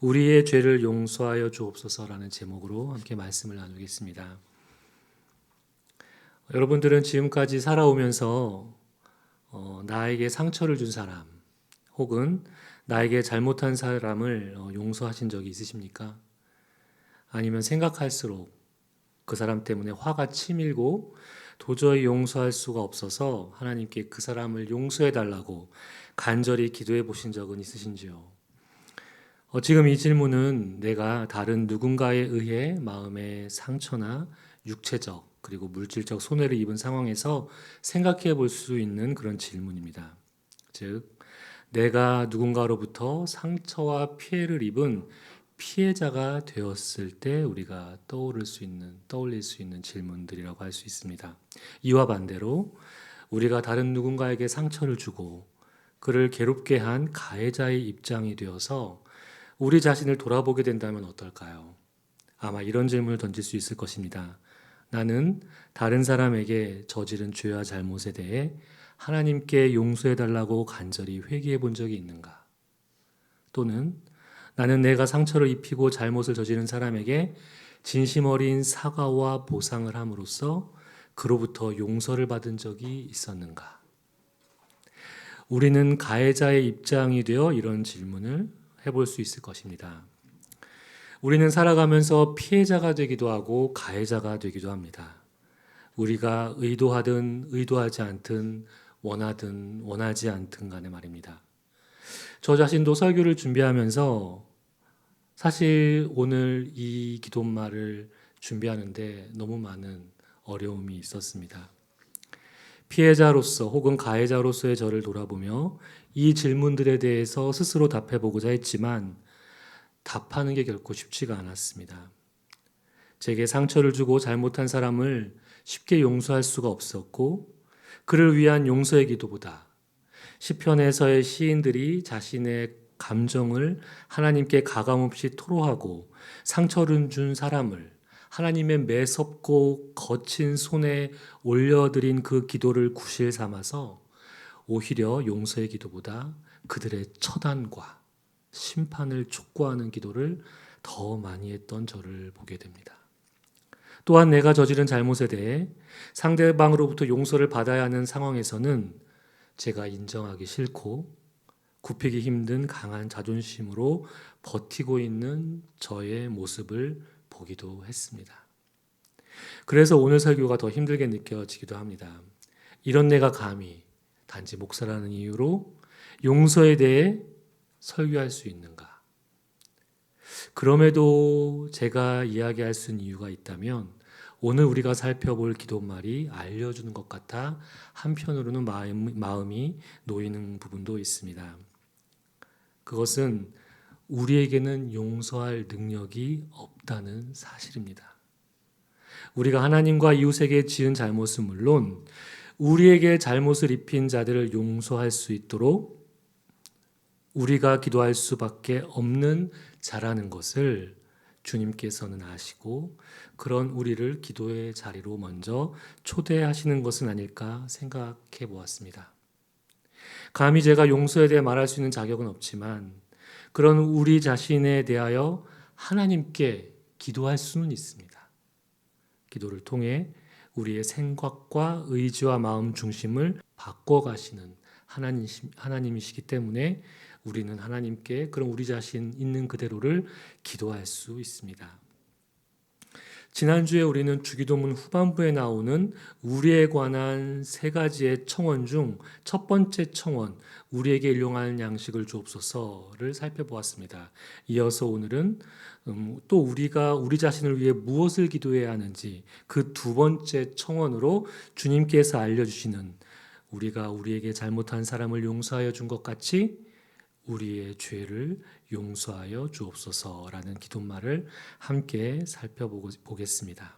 우리의 죄를 용서하여 주옵소서라는 제목으로 함께 말씀을 나누겠습니다. 여러분들은 지금까지 살아오면서 나에게 상처를 준 사람 혹은 나에게 잘못한 사람을 용서하신 적이 있으십니까? 아니면 생각할수록 그 사람 때문에 화가 치밀고 도저히 용서할 수가 없어서 하나님께 그 사람을 용서해 달라고 간절히 기도해 보신 적은 있으신지요? 지금 이 질문은 내가 다른 누군가에 의해 마음의 상처나 육체적 그리고 물질적 손해를 입은 상황에서 생각해 볼 수 있는 그런 질문입니다. 즉, 내가 누군가로부터 상처와 피해를 입은 피해자가 되었을 때 우리가 떠올릴 수 있는 질문들이라고 할 수 있습니다. 이와 반대로 우리가 다른 누군가에게 상처를 주고 그를 괴롭게 한 가해자의 입장이 되어서 우리 자신을 돌아보게 된다면 어떨까요? 아마 이런 질문을 던질 수 있을 것입니다. 나는 다른 사람에게 저지른 죄와 잘못에 대해 하나님께 용서해 달라고 간절히 회개해 본 적이 있는가? 또는 나는 내가 상처를 입히고 잘못을 저지른 사람에게 진심 어린 사과와 보상을 함으로써 그로부터 용서를 받은 적이 있었는가? 우리는 가해자의 입장이 되어 이런 질문을 해볼 수 있을 것입니다. 우리는 살아가면서 피해자가 되기도 하고 가해자가 되기도 합니다. 우리가 의도하든 의도하지 않든 원하든 원하지 않든 간에 말입니다. 저 자신도 설교를 준비하면서 사실 오늘 이 기도말을 준비하는데 너무 많은 어려움이 있었습니다. 피해자로서 혹은 가해자로서의 저를 돌아보며 이 질문들에 대해서 스스로 답해보고자 했지만 답하는 게 결코 쉽지가 않았습니다. 제게 상처를 주고 잘못한 사람을 쉽게 용서할 수가 없었고 그를 위한 용서의 기도보다 시편에서의 시인들이 자신의 감정을 하나님께 가감없이 토로하고 상처를 준 사람을 하나님의 매섭고 거친 손에 올려드린 그 기도를 구실 삼아서 오히려 용서의 기도보다 그들의 처단과 심판을 촉구하는 기도를 더 많이 했던 저를 보게 됩니다. 또한 내가 저지른 잘못에 대해 상대방으로부터 용서를 받아야 하는 상황에서는 제가 인정하기 싫고 굽히기 힘든 강한 자존심으로 버티고 있는 저의 모습을 보기도 했습니다. 그래서 오늘 설교가 더 힘들게 느껴지기도 합니다. 이런 내가 감히 단지 목사라는 이유로 용서에 대해 설교할 수 있는가? 그럼에도 제가 이야기할 수 있는 이유가 있다면 오늘 우리가 살펴볼 기도말이 알려주는 것 같아 한편으로는 마음이 놓이는 부분도 있습니다. 그것은 우리에게는 용서할 능력이 없다는 사실입니다. 우리가 하나님과 이웃에게 지은 잘못은 물론 우리에게 잘못을 입힌 자들을 용서할 수 있도록 우리가 기도할 수밖에 없는 자라는 것을 주님께서는 아시고 그런 우리를 기도의 자리로 먼저 초대하시는 것은 아닐까 생각해 보았습니다. 감히 제가 용서에 대해 말할 수 있는 자격은 없지만 그런 우리 자신에 대하여 하나님께 기도할 수는 있습니다. 기도를 통해 우리의 생각과 의지와 마음 중심을 바꿔가시는 하나님이시기 때문에 우리는 하나님께 그런 우리 자신 있는 그대로를 기도할 수 있습니다. 지난주에 우리는 주기도문 후반부에 나오는 우리에 관한 세 가지의 청원 중 첫 번째 청원, 우리에게 일용할 양식을 주옵소서를 살펴보았습니다. 이어서 오늘은 또 우리가 우리 자신을 위해 무엇을 기도해야 하는지 그 두 번째 청원으로 주님께서 알려주시는 우리가 우리에게 잘못한 사람을 용서하여 준 것 같이 우리의 죄를 용서하여 주옵소서라는 기도말을 함께 살펴보겠습니다.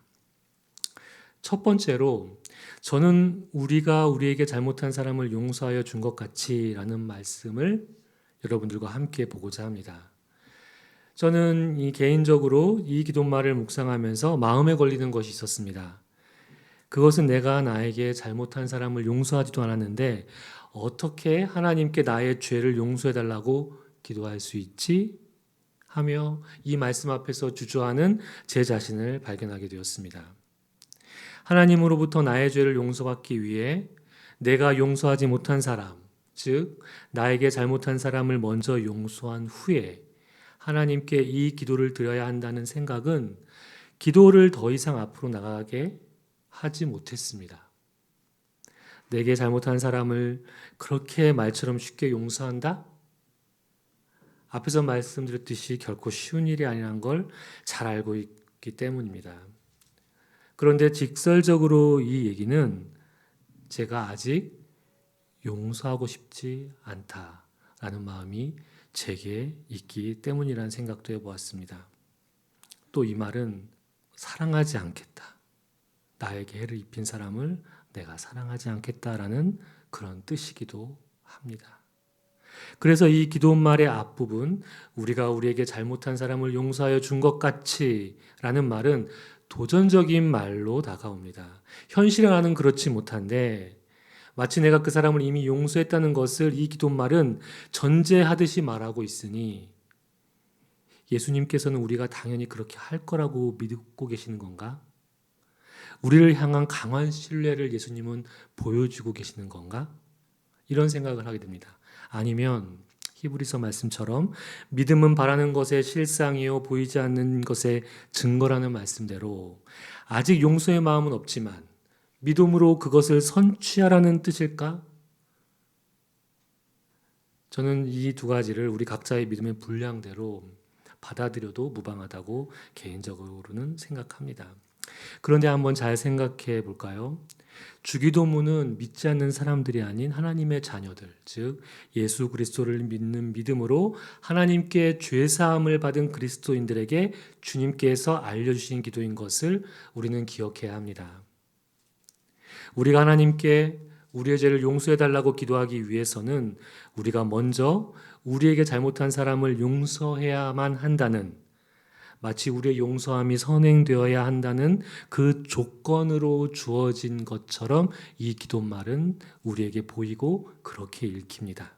첫 번째로 저는 우리가 우리에게 잘못한 사람을 용서하여 준 것 같이라는 말씀을 여러분들과 함께 보고자 합니다. 저는 개인적으로 이 기도말을 묵상하면서 마음에 걸리는 것이 있었습니다. 그것은 내가 나에게 잘못한 사람을 용서하지도 않았는데 어떻게 하나님께 나의 죄를 용서해 달라고 기도할 수 있지? 하며 이 말씀 앞에서 주저하는 제 자신을 발견하게 되었습니다. 하나님으로부터 나의 죄를 용서받기 위해 내가 용서하지 못한 사람, 즉 나에게 잘못한 사람을 먼저 용서한 후에 하나님께 이 기도를 드려야 한다는 생각은 기도를 더 이상 앞으로 나가게 하지 못했습니다. 내게 잘못한 사람을 그렇게 말처럼 쉽게 용서한다? 앞에서 말씀드렸듯이 결코 쉬운 일이 아니라는 걸 잘 알고 있기 때문입니다. 그런데 직설적으로 이 얘기는 제가 아직 용서하고 싶지 않다라는 마음이 제게 있기 때문이라는 생각도 해보았습니다. 또 이 말은 사랑하지 않겠다. 나에게 해를 입힌 사람을 내가 사랑하지 않겠다라는 그런 뜻이기도 합니다. 그래서 이 기도말의 앞부분 우리가 우리에게 잘못한 사람을 용서하여 준 것 같이 라는 말은 도전적인 말로 다가옵니다. 현실에는 그렇지 못한데 마치 내가 그 사람을 이미 용서했다는 것을 이 기도말은 전제하듯이 말하고 있으니 예수님께서는 우리가 당연히 그렇게 할 거라고 믿고 계시는 건가? 우리를 향한 강한 신뢰를 예수님은 보여주고 계시는 건가? 이런 생각을 하게 됩니다. 아니면 히브리서 말씀처럼 믿음은 바라는 것의 실상이요 보이지 않는 것의 증거라는 말씀대로 아직 용서의 마음은 없지만 믿음으로 그것을 선취하라는 뜻일까? 저는 이 두 가지를 우리 각자의 믿음의 분량대로 받아들여도 무방하다고 개인적으로는 생각합니다. 그런데 한번 잘 생각해 볼까요? 주기도문은 믿지 않는 사람들이 아닌 하나님의 자녀들, 즉 예수 그리스도를 믿는 믿음으로 하나님께 죄사함을 받은 그리스도인들에게 주님께서 알려주신 기도인 것을 우리는 기억해야 합니다. 우리가 하나님께 우리의 죄를 용서해달라고 기도하기 위해서는 우리가 먼저 우리에게 잘못한 사람을 용서해야만 한다는, 마치 우리의 용서함이 선행되어야 한다는 그 조건으로 주어진 것처럼 이 기도말은 우리에게 보이고 그렇게 읽힙니다.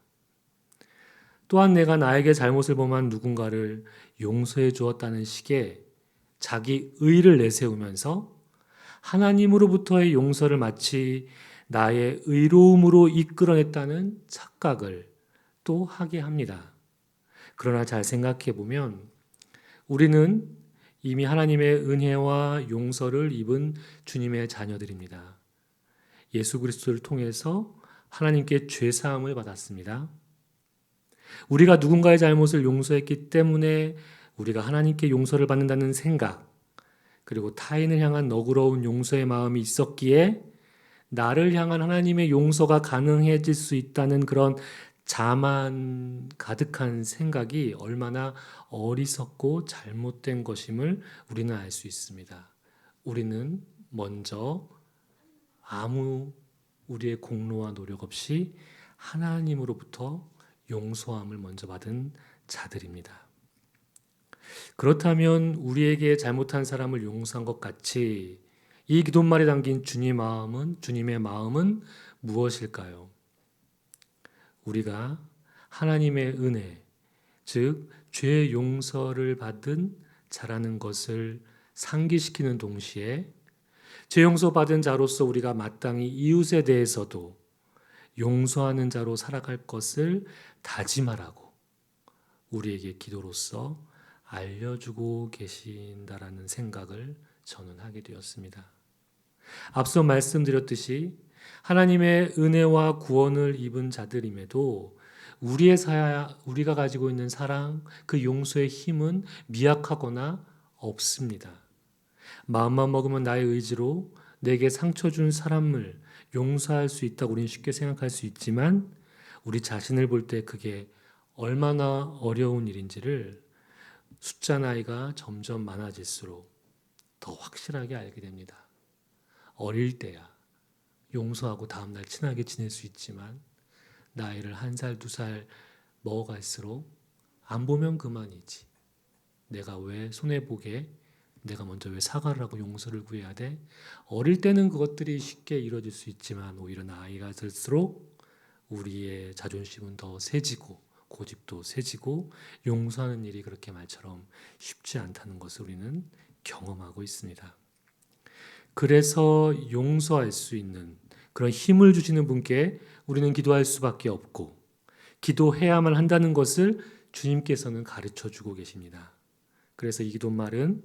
또한 내가 나에게 잘못을 범한 누군가를 용서해 주었다는 식의 자기 의를 내세우면서 하나님으로부터의 용서를 마치 나의 의로움으로 이끌어냈다는 착각을 또 하게 합니다. 그러나 잘 생각해 보면 우리는 이미 하나님의 은혜와 용서를 입은 주님의 자녀들입니다. 예수 그리스도를 통해서 하나님께 죄사함을 받았습니다. 우리가 누군가의 잘못을 용서했기 때문에 우리가 하나님께 용서를 받는다는 생각, 그리고 타인을 향한 너그러운 용서의 마음이 있었기에 나를 향한 하나님의 용서가 가능해질 수 있다는 그런 자만 가득한 생각이 얼마나 어리석고 잘못된 것임을 우리는 알 수 있습니다. 우리는 먼저 아무 우리의 공로와 노력 없이 하나님으로부터 용서함을 먼저 받은 자들입니다. 그렇다면 우리에게 잘못한 사람을 용서한 것 같이 이 기도말에 담긴 주님의 마음은 무엇일까요? 우리가 하나님의 은혜, 즉 죄 용서를 받은 자라는 것을 상기시키는 동시에 죄 용서받은 자로서 우리가 마땅히 이웃에 대해서도 용서하는 자로 살아갈 것을 다짐하라고 우리에게 기도로서 알려주고 계신다라는 생각을 저는 하게 되었습니다. 앞서 말씀드렸듯이 하나님의 은혜와 구원을 입은 자들임에도 우리가 가지고 있는 사랑, 그 용서의 힘은 미약하거나 없습니다. 마음만 먹으면 나의 의지로 내게 상처 준 사람을 용서할 수 있다고 우리는 쉽게 생각할 수 있지만 우리 자신을 볼 때 그게 얼마나 어려운 일인지를 숫자 나이가 점점 많아질수록 더 확실하게 알게 됩니다. 어릴 때야 용서하고 다음날 친하게 지낼 수 있지만 나이를 1살, 2살 먹어갈수록 안 보면 그만이지. 내가 왜 손해보게, 내가 먼저 왜 사과를 하고 용서를 구해야 돼? 어릴 때는 그것들이 쉽게 이루어질 수 있지만 오히려 나이가 들수록 우리의 자존심은 더 세지고 고집도 세지고 용서하는 일이 그렇게 말처럼 쉽지 않다는 것을 우리는 경험하고 있습니다. 그래서 용서할 수 있는 그런 힘을 주시는 분께 우리는 기도할 수밖에 없고 기도해야만 한다는 것을 주님께서는 가르쳐 주고 계십니다. 그래서 이 기도말은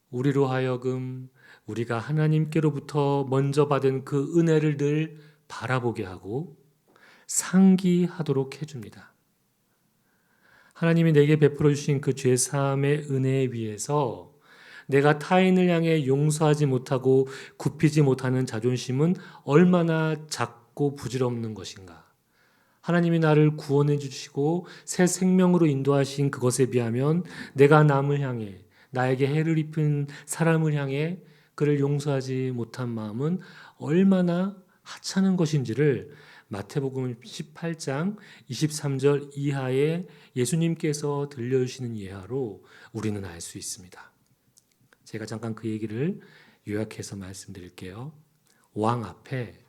우리로 하여금 우리가 하나님께로부터 먼저 받은 그 은혜를 늘 바라보게 하고 상기하도록 해줍니다. 하나님이 내게 베풀어 주신 그 죄사함의 은혜에 비해서 내가 타인을 향해 용서하지 못하고 굽히지 못하는 자존심은 얼마나 작고 부질없는 것인가. 하나님이 나를 구원해 주시고 새 생명으로 인도하신 그것에 비하면 내가 남을 향해 나에게 해를 입힌 사람을 향해 그를 용서하지 못한 마음은 얼마나 하찮은 것인지를 마태복음 18장 23절 이하에 예수님께서 들려주시는 예화로 우리는 알 수 있습니다. 제가 잠깐 그 얘기를 요약해서 말씀드릴게요. 왕 앞에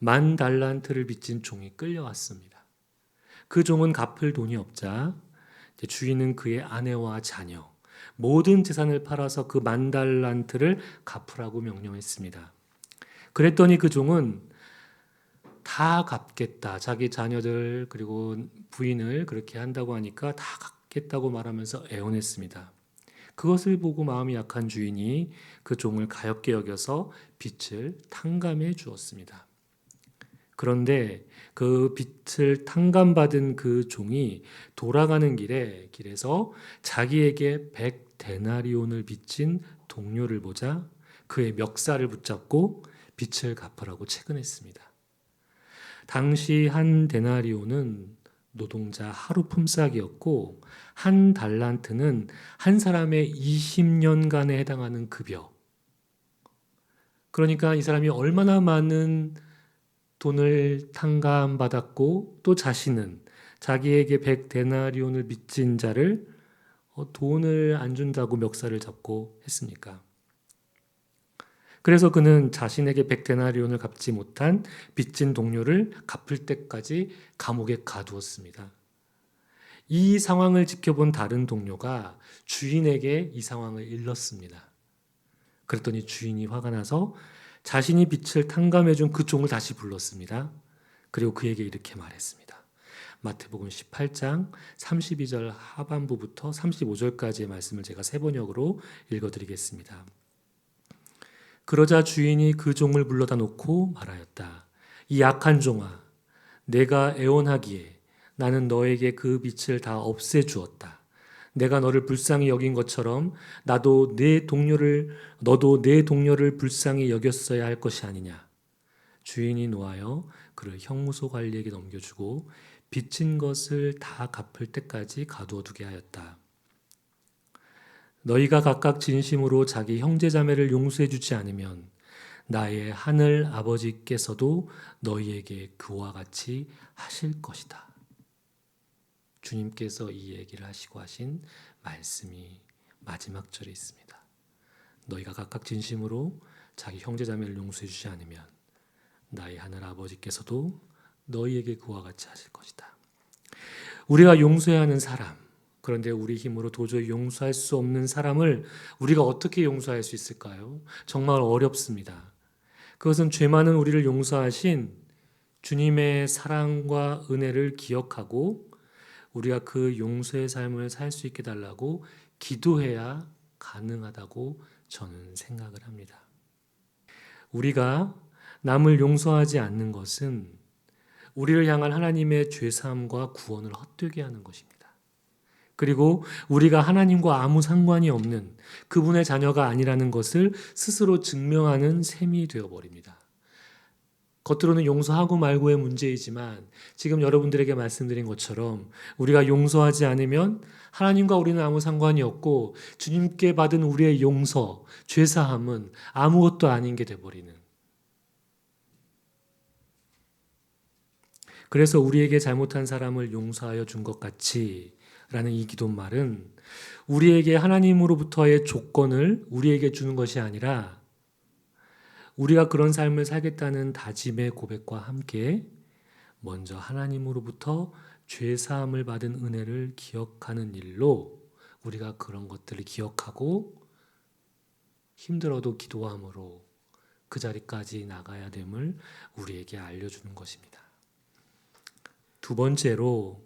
10,000달란트를 빚진 종이 끌려왔습니다. 그 종은 갚을 돈이 없자 주인은 그의 아내와 자녀, 모든 재산을 팔아서 그 10,000달란트를 갚으라고 명령했습니다. 그랬더니 그 종은 다 갚겠다. 자기 자녀들 그리고 부인을 그렇게 한다고 하니까 다 갚겠다고 말하면서 애원했습니다. 그것을 보고 마음이 약한 주인이 그 종을 가엾게 여겨서 빚을 탕감해 주었습니다. 그런데 그 빚을 탕감받은 그 종이 돌아가는 길에서 자기에게 100데나리온을 빚진 동료를 보자 그의 멱살을 붙잡고 빚을 갚으라고 채근했습니다. 당시 한 데나리온은 노동자 하루 품삯이었고 한 달란트는 한 사람의 20년간에 해당하는 급여. 그러니까 이 사람이 얼마나 많은 돈을 탕감받았고 또 자신은 자기에게 100데나리온을 빚진 자를 돈을 안 준다고 멱살을 잡고 했습니까? 그래서 그는 자신에게 100데나리온을 갚지 못한 빚진 동료를 갚을 때까지 감옥에 가두었습니다. 이 상황을 지켜본 다른 동료가 주인에게 이 상황을 일렀습니다. 그랬더니 주인이 화가 나서 자신이 빚을 탕감해준 그 종을 다시 불렀습니다. 그리고 그에게 이렇게 말했습니다. 마태복음 18장 32절 하반부부터 35절까지의 말씀을 제가 세 번역으로 읽어드리겠습니다. 그러자 주인이 그 종을 불러다 놓고 말하였다. 이 약한 종아, 내가 애원하기에 나는 너에게 그 빚을 다 없애주었다. 내가 너를 불쌍히 여긴 것처럼 너도 내 동료를 불쌍히 여겼어야 할 것이 아니냐. 주인이 노하여 그를 형무소 관리에게 넘겨주고 빚진 것을 다 갚을 때까지 가두어 두게 하였다. 너희가 각각 진심으로 자기 형제자매를 용서해 주지 않으면 나의 하늘 아버지께서도 너희에게 그와 같이 하실 것이다. 주님께서 이 얘기를 하시고 하신 말씀이 마지막 절에 있습니다. 너희가 각각 진심으로 자기 형제자매를 용서해 주지 않으면 나의 하늘 아버지께서도 너희에게 그와 같이 하실 것이다. 우리가 용서해야 하는 사람, 그런데 우리 힘으로 도저히 용서할 수 없는 사람을 우리가 어떻게 용서할 수 있을까요? 정말 어렵습니다. 그것은 죄 많은 우리를 용서하신 주님의 사랑과 은혜를 기억하고 우리가 그 용서의 삶을 살 수 있게 달라고 기도해야 가능하다고 저는 생각을 합니다. 우리가 남을 용서하지 않는 것은 우리를 향한 하나님의 죄사함과 구원을 헛되게 하는 것입니다. 그리고 우리가 하나님과 아무 상관이 없는 그분의 자녀가 아니라는 것을 스스로 증명하는 셈이 되어버립니다. 겉으로는 용서하고 말고의 문제이지만 지금 여러분들에게 말씀드린 것처럼 우리가 용서하지 않으면 하나님과 우리는 아무 상관이 없고 주님께 받은 우리의 용서, 죄사함은 아무것도 아닌 게 돼버리는. 그래서 우리에게 잘못한 사람을 용서하여 준 것 같이 라는 이 기도말은 우리에게 하나님으로부터의 조건을 우리에게 주는 것이 아니라 우리가 그런 삶을 살겠다는 다짐의 고백과 함께 먼저 하나님으로부터 죄 사함을 받은 은혜를 기억하는 일로 우리가 그런 것들을 기억하고 힘들어도 기도함으로 그 자리까지 나가야 됨을 우리에게 알려주는 것입니다. 두 번째로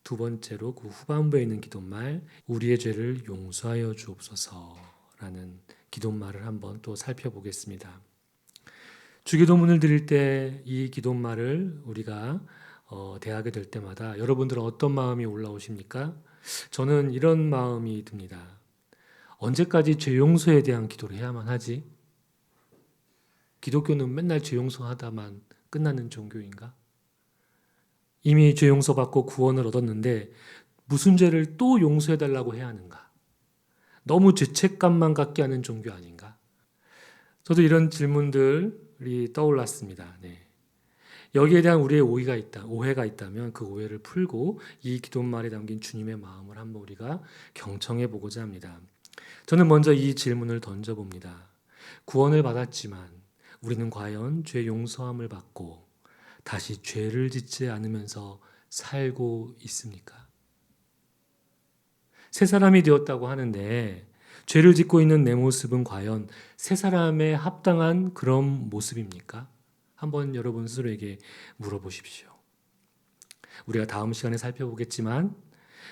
그 후반부에 있는 기도말, 우리의 죄를 용서하여 주옵소서라는 기도말을 한번 또 살펴보겠습니다. 주기도문을 드릴 때 이 기도말을 우리가 대하게 될 때마다 여러분들은 어떤 마음이 올라오십니까? 저는 이런 마음이 듭니다. 언제까지 죄 용서에 대한 기도를 해야만 하지? 기독교는 맨날 죄 용서하다만 끝나는 종교인가? 이미 죄 용서받고 구원을 얻었는데 무슨 죄를 또 용서해달라고 해야 하는가? 너무 죄책감만 갖게 하는 종교 아닌가? 저도 이런 질문들이 떠올랐습니다. 네. 여기에 대한 우리의 오해가 있다면 그 오해를 풀고 이 기도말에 담긴 주님의 마음을 한번 우리가 경청해 보고자 합니다. 저는 먼저 이 질문을 던져봅니다. 구원을 받았지만 우리는 과연 죄 용서함을 받고 다시 죄를 짓지 않으면서 살고 있습니까? 새 사람이 되었다고 하는데 죄를 짓고 있는 내 모습은 과연 새 사람에 합당한 그런 모습입니까? 한번 여러분 스스로에게 물어보십시오. 우리가 다음 시간에 살펴보겠지만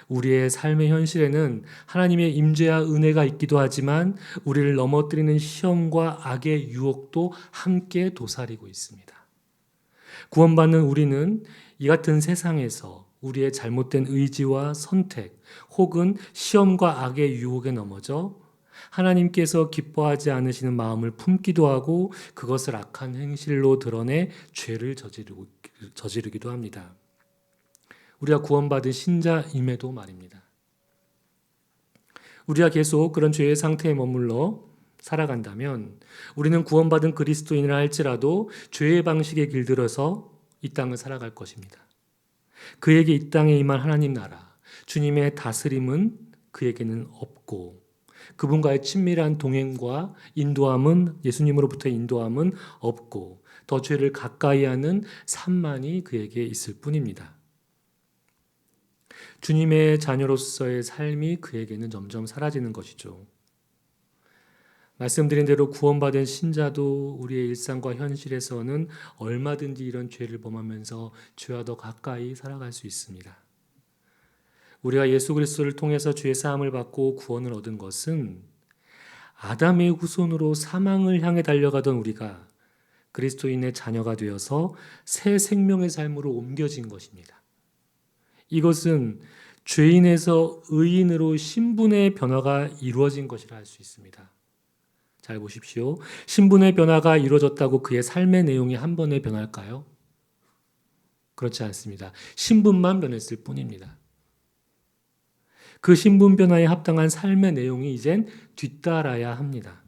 우리의 삶의 현실에는 하나님의 임재와 은혜가 있기도 하지만 우리를 넘어뜨리는 시험과 악의 유혹도 함께 도사리고 있습니다. 구원받는 우리는 이 같은 세상에서 우리의 잘못된 의지와 선택 혹은 시험과 악의 유혹에 넘어져 하나님께서 기뻐하지 않으시는 마음을 품기도 하고 그것을 악한 행실로 드러내 죄를 저지르기도 합니다. 우리가 구원받은 신자임에도 말입니다. 우리가 계속 그런 죄의 상태에 머물러 살아간다면 우리는 구원받은 그리스도인이라 할지라도 죄의 방식에 길들여서 이 땅을 살아갈 것입니다. 그에게 이 땅에 임한 하나님 나라, 주님의 다스림은 그에게는 없고 그분과의 친밀한 동행과 인도함은 예수님으로부터의 인도함은 없고 더 죄를 가까이 하는 삶만이 그에게 있을 뿐입니다. 주님의 자녀로서의 삶이 그에게는 점점 사라지는 것이죠. 말씀드린 대로 구원받은 신자도 우리의 일상과 현실에서는 얼마든지 이런 죄를 범하면서 죄와 더 가까이 살아갈 수 있습니다. 우리가 예수 그리스도를 통해서 죄 사함을 받고 구원을 얻은 것은 아담의 후손으로 사망을 향해 달려가던 우리가 그리스도인의 자녀가 되어서 새 생명의 삶으로 옮겨진 것입니다. 이것은 죄인에서 의인으로 신분의 변화가 이루어진 것이라 할 수 있습니다. 잘 보십시오. 신분의 변화가 이루어졌다고 그의 삶의 내용이 한 번에 변할까요? 그렇지 않습니다. 신분만 변했을 뿐입니다. 그 신분 변화에 합당한 삶의 내용이 이젠 뒤따라야 합니다.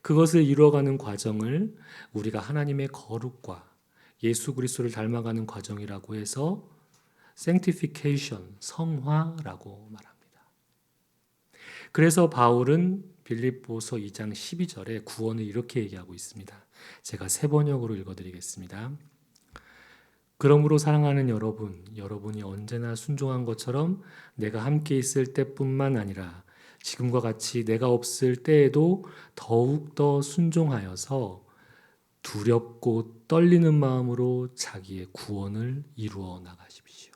그것을 이루어가는 과정을 우리가 하나님의 거룩과 예수 그리스도를 닮아가는 과정이라고 해서 sanctification, 성화라고 말합니다. 그래서 바울은 빌립보서 2장 12절에 구원을 이렇게 얘기하고 있습니다. 제가 세 번역으로 읽어드리겠습니다. 그러므로 사랑하는 여러분이 언제나 순종한 것처럼 내가 함께 있을 때뿐만 아니라 지금과 같이 내가 없을 때에도 더욱더 순종하여서 두렵고 떨리는 마음으로 자기의 구원을 이루어 나가십시오.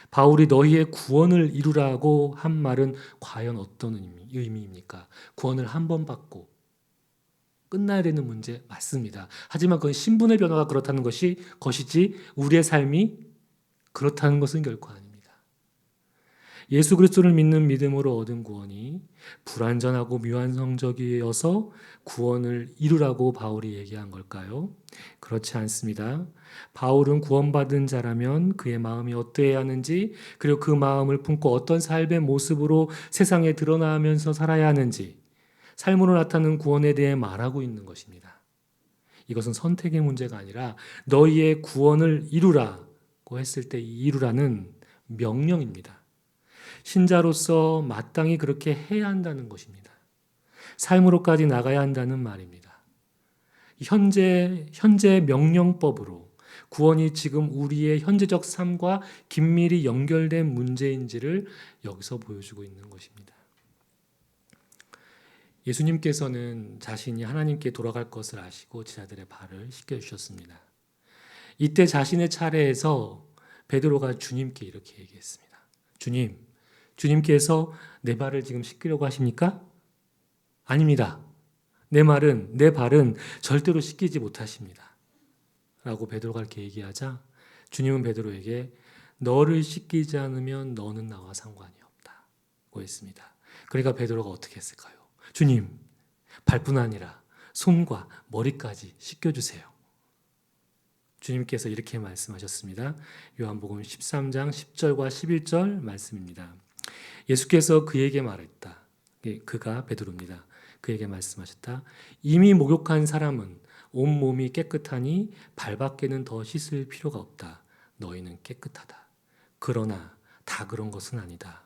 바울이 너희의 구원을 이루라고 한 말은 과연 어떤 의미입니까? 구원을 한 번 받고 끝나야 되는 문제 맞습니다. 하지만 그건 신분의 변화가 그렇다는 것이지 우리의 삶이 그렇다는 것은 결코 아닙니다. 예수 그리스도를 믿는 믿음으로 얻은 구원이 불완전하고 미완성적이어서 구원을 이루라고 바울이 얘기한 걸까요? 그렇지 않습니다. 바울은 구원받은 자라면 그의 마음이 어떠해야 하는지 그리고 그 마음을 품고 어떤 삶의 모습으로 세상에 드러나면서 살아야 하는지 삶으로 나타나는 구원에 대해 말하고 있는 것입니다. 이것은 선택의 문제가 아니라 너희의 구원을 이루라고 했을 때 이 이루라는 명령입니다. 신자로서 마땅히 그렇게 해야 한다는 것입니다. 삶으로까지 나가야 한다는 말입니다. 현재 명령법으로 구원이 지금 우리의 현재적 삶과 긴밀히 연결된 문제인지를 여기서 보여주고 있는 것입니다. 예수님께서는 자신이 하나님께 돌아갈 것을 아시고 제자들의 발을 씻겨주셨습니다. 이때 자신의 차례에서 베드로가 주님께 이렇게 얘기했습니다. 주님, 주님께서 내 발을 지금 씻기려고 하십니까? 아닙니다. 내 발은 절대로 씻기지 못하십니다. 라고 베드로가 이렇게 얘기하자 주님은 베드로에게 너를 씻기지 않으면 너는 나와 상관이 없다고 했습니다. 그러니까 베드로가 어떻게 했을까요? 주님, 발뿐 아니라 손과 머리까지 씻겨주세요. 주님께서 이렇게 말씀하셨습니다. 요한복음 13장 10절과 11절 말씀입니다. 예수께서 그에게 말했다. 그가 베드로입니다. 그에게 말씀하셨다. 이미 목욕한 사람은 온몸이 깨끗하니 발밖에는 더 씻을 필요가 없다. 너희는 깨끗하다. 그러나 다 그런 것은 아니다.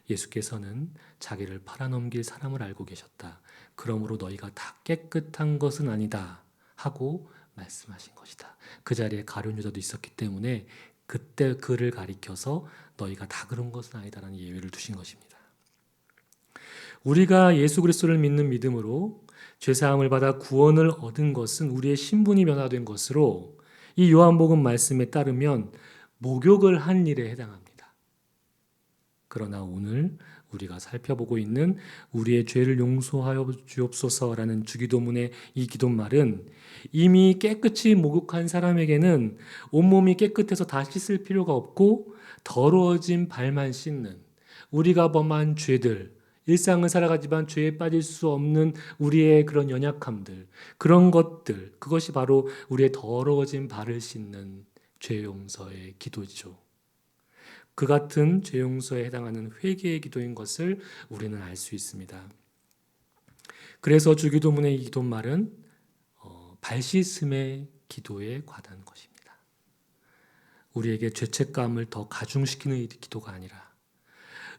예수께서는 자기를 팔아넘길 사람을 알고 계셨다. 그러므로 너희가 다 깨끗한 것은 아니다 하고 말씀하신 것이다. 그 자리에 가룟 유다도 있었기 때문에 그때 그를 가리켜서 너희가 다 그런 것은 아니다라는 예외를 두신 것입니다. 우리가 예수 그리스도를 믿는 믿음으로 죄사함을 받아 구원을 얻은 것은 우리의 신분이 변화된 것으로 이 요한복음 말씀에 따르면 목욕을 한 일에 해당합니다. 그러나 오늘 우리가 살펴보고 있는 우리의 죄를 용서하여 주옵소서라는 주기도문의 이 기도말은 이미 깨끗이 목욕한 사람에게는 온몸이 깨끗해서 다 씻을 필요가 없고 더러워진 발만 씻는 우리가 범한 죄들, 일상을 살아가지만 죄에 빠질 수 없는 우리의 그런 연약함들, 그런 것들, 그것이 바로 우리의 더러워진 발을 씻는 죄 용서의 기도죠. 그 같은 죄 용서에 해당하는 회개의 기도인 것을 우리는 알 수 있습니다. 그래서 주기도문의 이 기도말은 발 씻음의 기도에 과다한 것입니다. 우리에게 죄책감을 더 가중시키는 기도가 아니라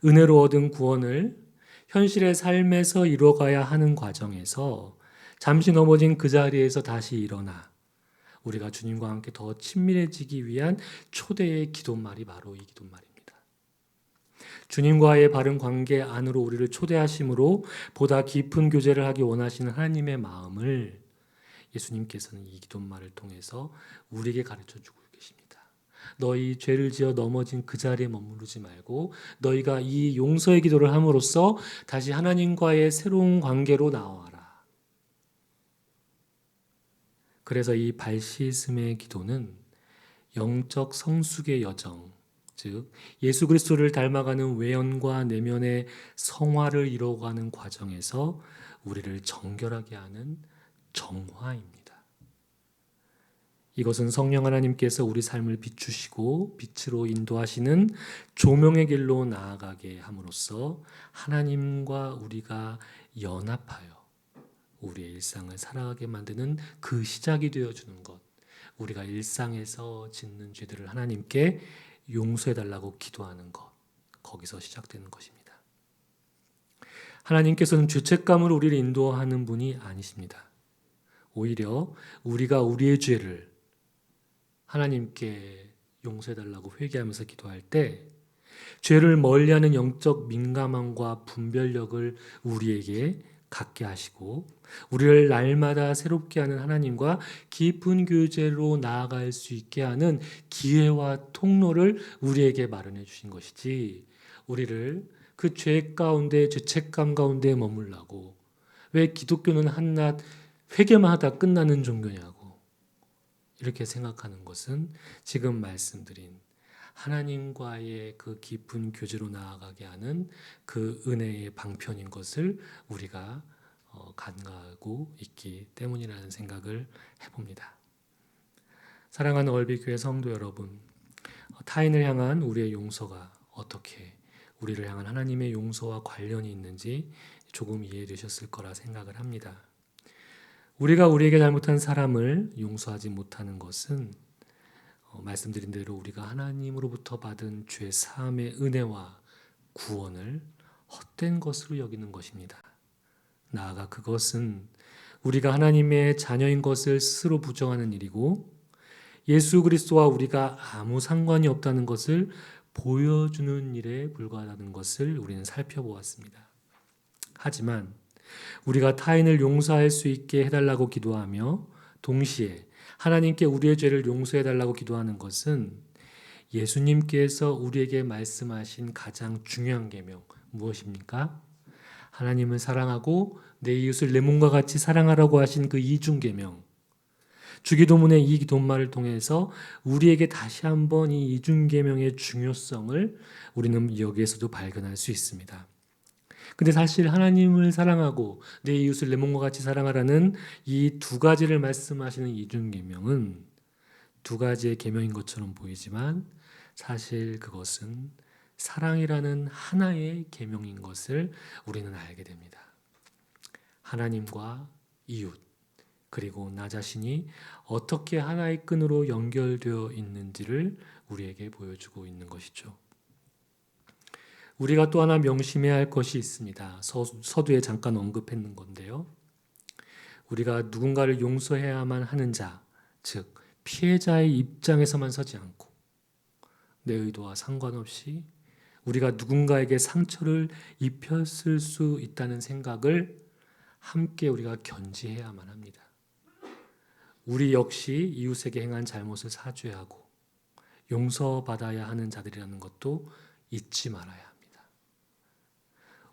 은혜로 얻은 구원을 현실의 삶에서 이루어가야 하는 과정에서 잠시 넘어진 그 자리에서 다시 일어나 우리가 주님과 함께 더 친밀해지기 위한 초대의 기도말이 바로 이 기도말입니다. 주님과의 바른 관계 안으로 우리를 초대하심으로 보다 깊은 교제를 하기 원하시는 하나님의 마음을 예수님께서는 이 기도말을 통해서 우리에게 가르쳐주고 계십니다. 너희 죄를 지어 넘어진 그 자리에 머무르지 말고 너희가 이 용서의 기도를 함으로써 다시 하나님과의 새로운 관계로 나와라. 그래서 이 발 씻음의 기도는 영적 성숙의 여정, 즉 예수 그리스도를 닮아가는 외연과 내면의 성화를 이루어가는 과정에서 우리를 정결하게 하는 정화입니다. 이것은 성령 하나님께서 우리 삶을 비추시고 빛으로 인도하시는 조명의 길로 나아가게 함으로써 하나님과 우리가 연합하여 우리의 일상을 살아가게 만드는 그 시작이 되어주는 것, 우리가 일상에서 짓는 죄들을 하나님께 용서해달라고 기도하는 것, 거기서 시작되는 것입니다. 하나님께서는 죄책감으로 우리를 인도하는 분이 아니십니다. 오히려 우리가 우리의 죄를 하나님께 용서해달라고 회개하면서 기도할 때 죄를 멀리하는 영적 민감함과 분별력을 우리에게 갖게 하시고 우리를 날마다 새롭게 하는 하나님과 깊은 교제로 나아갈 수 있게 하는 기회와 통로를 우리에게 마련해 주신 것이지 우리를 그 죄 가운데 죄책감 가운데 머물라고 왜 기독교는 한낱 회개만 하다 끝나는 종교냐고 이렇게 생각하는 것은 지금 말씀드린 하나님과의 그 깊은 교제로 나아가게 하는 그 은혜의 방편인 것을 우리가 간과하고 있기 때문이라는 생각을 해봅니다. 사랑하는 얼비교회 성도 여러분, 타인을 향한 우리의 용서가 어떻게 우리를 향한 하나님의 용서와 관련이 있는지 조금 이해되셨을 거라 생각을 합니다. 우리가 우리에게 잘못한 사람을 용서하지 못하는 것은 말씀드린 대로 우리가 하나님으로부터 받은 죄 사함의 은혜와 구원을 헛된 것으로 여기는 것입니다. 나아가 그것은 우리가 하나님의 자녀인 것을 스스로 부정하는 일이고 예수 그리스도와 우리가 아무 상관이 없다는 것을 보여주는 일에 불과하다는 것을 우리는 살펴보았습니다. 하지만 우리가 타인을 용서할 수 있게 해달라고 기도하며 동시에 하나님께 우리의 죄를 용서해달라고 기도하는 것은 예수님께서 우리에게 말씀하신 가장 중요한 계명 무엇입니까? 하나님을 사랑하고 내 이웃을 내 몸과 같이 사랑하라고 하신 그 이중 계명. 주기도문의 이 기도말을 통해서 우리에게 다시 한번 이 이중 계명의 중요성을 우리는 여기에서도 발견할 수 있습니다. 근데 사실 하나님을 사랑하고 내 이웃을 내 몸과 같이 사랑하라는 이 두 가지를 말씀하시는 이중 계명은 두 가지의 계명인 것처럼 보이지만 사실 그것은 사랑이라는 하나의 계명인 것을 우리는 알게 됩니다. 하나님과 이웃 그리고 나 자신이 어떻게 하나의 끈으로 연결되어 있는지를 우리에게 보여주고 있는 것이죠. 우리가 또 하나 명심해야 할 것이 있습니다. 서두에 잠깐 언급했는 건데요. 우리가 누군가를 용서해야만 하는 자, 즉 피해자의 입장에서만 서지 않고 내 의도와 상관없이 우리가 누군가에게 상처를 입혔을 수 있다는 생각을 함께 우리가 견지해야만 합니다. 우리 역시 이웃에게 행한 잘못을 사죄하고 용서받아야 하는 자들이라는 것도 잊지 말아야 합니다.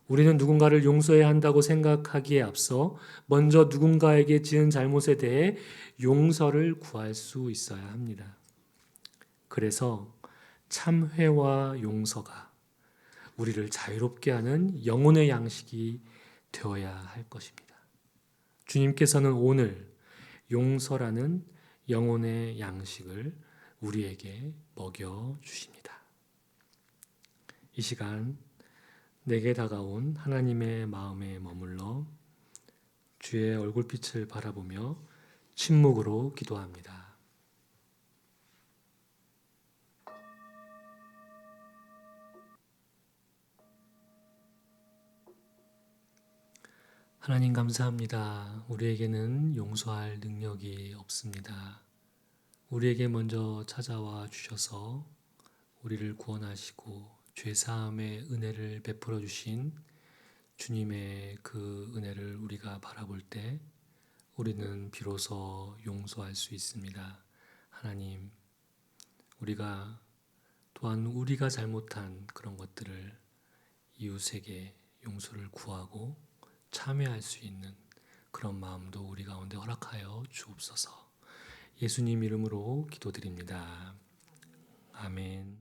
우리는 누군가를 용서해야 한다고 생각하기에 앞서 먼저 누군가에게 지은 잘못에 대해 용서를 구할 수 있어야 합니다. 그래서 참회와 용서가 우리를 자유롭게 하는 영혼의 양식이 되어야 할 것입니다. 주님께서는 오늘 용서라는 영혼의 양식을 우리에게 먹여주십니다. 이 시간 내게 다가온 하나님의 마음에 머물러 주의 얼굴빛을 바라보며 침묵으로 기도합니다. 하나님 감사합니다. 우리에게는 용서할 능력이 없습니다. 우리에게 먼저 찾아와 주셔서 우리를 구원하시고 죄사함의 은혜를 베풀어 주신 주님의 그 은혜를 우리가 바라볼 때 우리는 비로소 용서할 수 있습니다. 하나님, 우리가 또한 우리가 잘못한 그런 것들을 이웃에게 용서를 구하고 참여할 수 있는 그런 마음도 우리 가운데 허락하여 주옵소서. 예수님 이름으로 기도드립니다. 아멘.